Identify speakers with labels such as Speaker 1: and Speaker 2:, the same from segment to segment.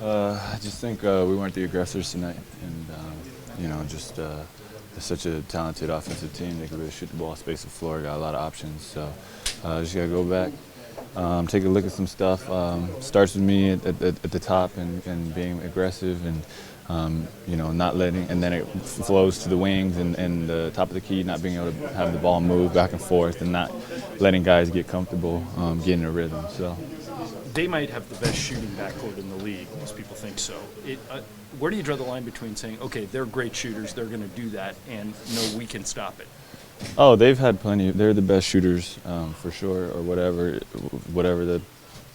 Speaker 1: I just think we weren't the aggressors tonight, and just such a talented offensive team. They could really shoot the ball, space the floor, got a lot of options. So just gotta go back, take a look at some stuff. Starts with me at the top and being aggressive and not letting, and then it flows to the wings and the top of the key, not being able to have the ball move back and forth and not letting guys get comfortable, getting a rhythm. So.
Speaker 2: They might have the best shooting backcourt in the league. Most people think so. Where do you draw the line between saying, okay, they're great shooters, they're going to do that, and no, we can stop it?
Speaker 1: Oh, they've had plenty. They're the best shooters for sure, or whatever the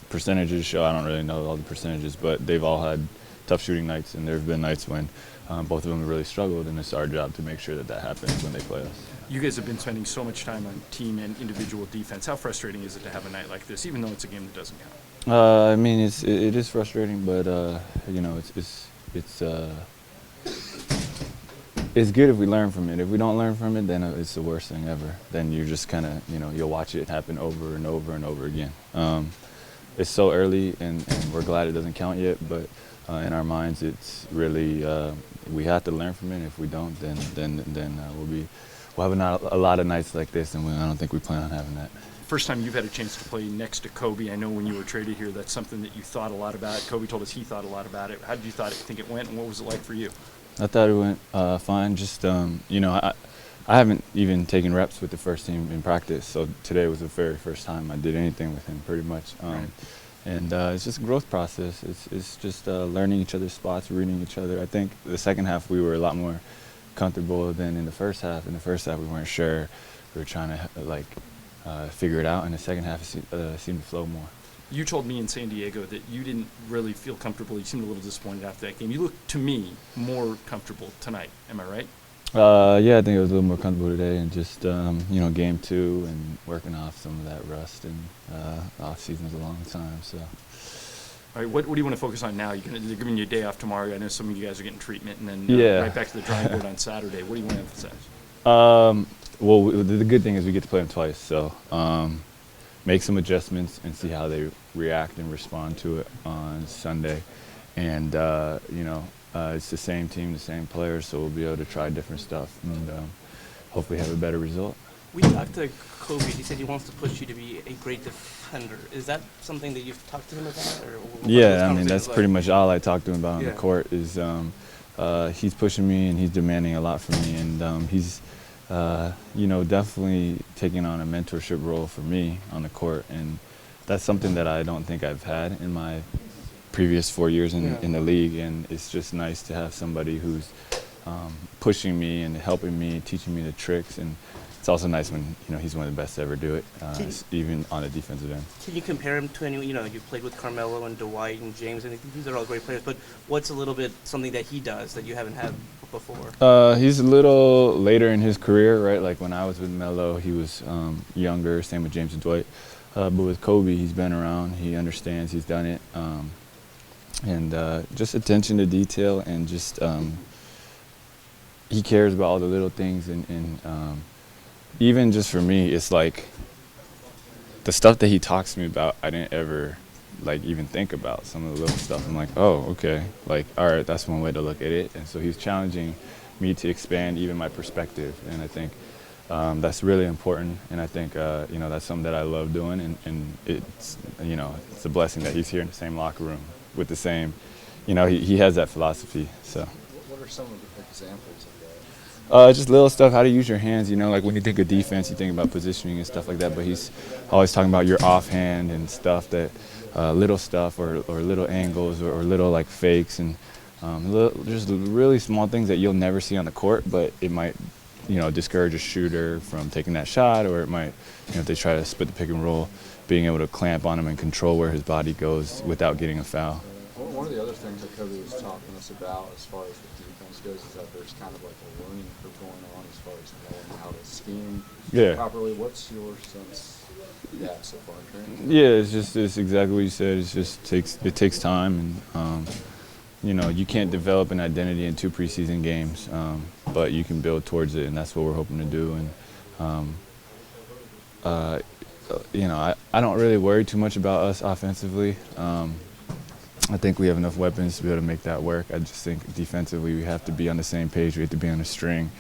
Speaker 1: percentages show. I don't really know all the percentages, but they've all had tough shooting nights, and there have been nights when both of them have really struggled, and it's our job to make sure that happens when they play us.
Speaker 2: You guys have been spending so much time on team and individual defense. How frustrating is it to have a night like this, even though it's a game that doesn't count?
Speaker 1: I mean, it is frustrating, but it's good if we learn from it. If we don't learn from it, then it's the worst thing ever. Then you're just kind of, you'll watch it happen over and over and over again. It's so early, and we're glad it doesn't count yet, but in our minds, it's really, we have to learn from it. If we don't, then we'll have a lot of nights like this, and I don't think we plan on having that.
Speaker 2: First time you've had a chance to play next to Kobe. I know when you were traded here, that's something that you thought a lot about. Kobe told us he thought a lot about it. How did you think it went, and what was it like for you?
Speaker 1: I thought it went fine. Just, I haven't even taken reps with the first team in practice, so today was the very first time I did anything with him, pretty much.
Speaker 2: Right.
Speaker 1: And it's just a growth process. It's just learning each other's spots, reading each other. I think the second half we were a lot more comfortable than in the first half. In the first half we weren't sure. We were trying to figure it out. In the second half it seemed to flow more.
Speaker 2: You told me in San Diego that you didn't really feel comfortable. You seemed a little disappointed after that game. You looked, to me, more comfortable tonight. Am I right?
Speaker 1: Yeah, I think I was a little more comfortable today, and just game 2 and working off some of that rust. And off season was a long time, so.
Speaker 2: All right, what do you want to focus on now? They're giving you a day off tomorrow. I know some of you guys are getting treatment, and then right back to the drawing board on Saturday. What do you want to emphasize?
Speaker 1: Well, the good thing is we get to play them twice, so make some adjustments and see how they react and respond to it on Sunday. And it's the same team, the same players, so we'll be able to try different stuff and hopefully have a better result.
Speaker 3: We talked to Kobe. He said he wants to push you to be a great defender. Is that something that you've talked to him about?
Speaker 1: Yeah, I mean, that's pretty much all I talked to him about on the court is he's pushing me and he's demanding a lot from me, and he's definitely taking on a mentorship role for me on the court, and that's something that I don't think I've had in my previous 4 years in the league, and it's just nice to have somebody who's pushing me and helping me, teaching me the tricks, and it's also nice when he's one of the best to ever do it, even on the defensive end.
Speaker 3: Can you compare him to any? You played with Carmelo and Dwight and James, and these are all great players. But what's a little bit something that he does that you haven't had before?
Speaker 1: He's a little later in his career, right? Like when I was with Melo, he was younger. Same with James and Dwight. But with Kobe, he's been around. He understands. He's done it. And just attention to detail, and just he cares about all the little things, and even just for me, it's like the stuff that he talks to me about, I didn't ever even think about some of the little stuff. I'm like, oh, okay, all right, that's one way to look at it. And so he's challenging me to expand even my perspective, and I think that's really important. And I think that's something that I love doing, and it's it's a blessing that he's here in the same locker room with the same, he has that philosophy. So.
Speaker 4: What are some of the examples of that?
Speaker 1: Just little stuff, how to use your hands. Like when you think of defense, you think about positioning and stuff like that. But he's always talking about your offhand and stuff, that little stuff or little angles or little fakes, and just really small things that you'll never see on the court. But it might, discourage a shooter from taking that shot, or it might, if they try to split the pick and roll, being able to clamp on him and control where his body goes without getting a foul.
Speaker 4: One of the other things that Kobe was talking to us about as far as the defense goes is that there's kind of a learning curve going on as far as knowing how to scheme properly. What's your sense of that so far in training?
Speaker 1: Yeah, it's exactly what you said. It takes time, and you can't develop an identity in 2 preseason games, but you can build towards it, and that's what we're hoping to do. And I don't really worry too much about us offensively. I think we have enough weapons to be able to make that work. I just think defensively we have to be on the same page. We have to be on a string.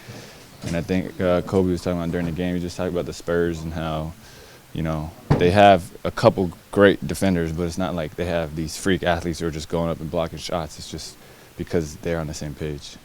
Speaker 1: And I think Kobe was talking about during the game, he just talked about the Spurs and how, you know, they have a couple great defenders, but it's not like they have these freak athletes who are just going up and blocking shots. It's just because they're on the same page.